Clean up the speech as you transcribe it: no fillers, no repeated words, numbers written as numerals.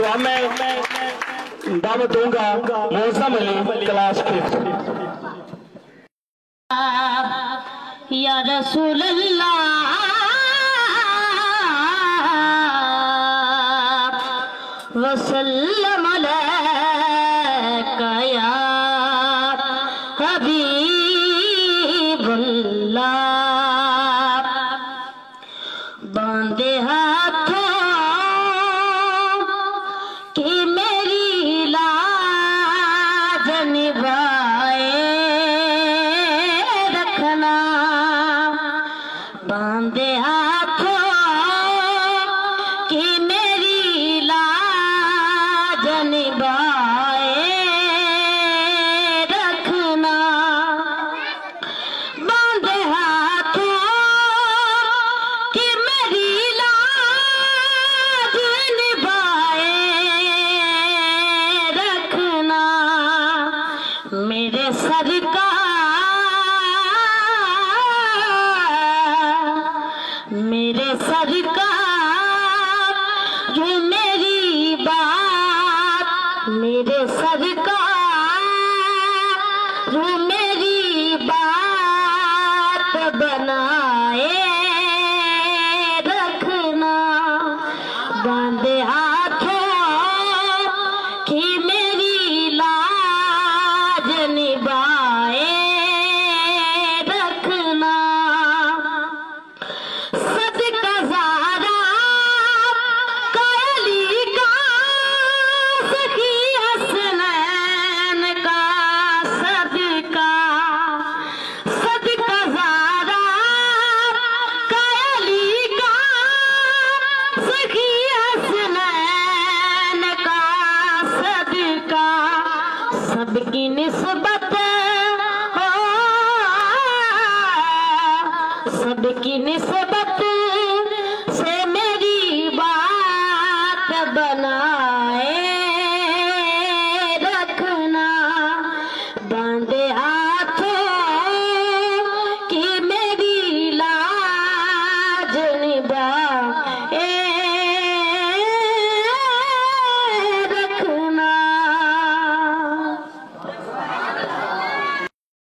तो अब मैं दावत दूंगा मौसम अली क्लास 5 या रसूल अल्लाह वसल्लम अलैका या हबीबुल्लाह। बांधे हाथों की मेरी लाज निभाए रखना। बांधे हाथों की मेरी लाज निभाए रखना। बांधे हाथों की मेरी लाज निभाए रखना। मेरे सरकार जो मेरी बात, मेरे सरकार जो मेरी बात बनाए रखना। बांधे हाथों की मेरी लाज निभाए रखना। सदका ज़ारा काली का सखी हसनैन का सदका। सदका ज़ारा काली का सखी हसनैन का सदका। सबकी निस्बत हो, सबकी निस्बत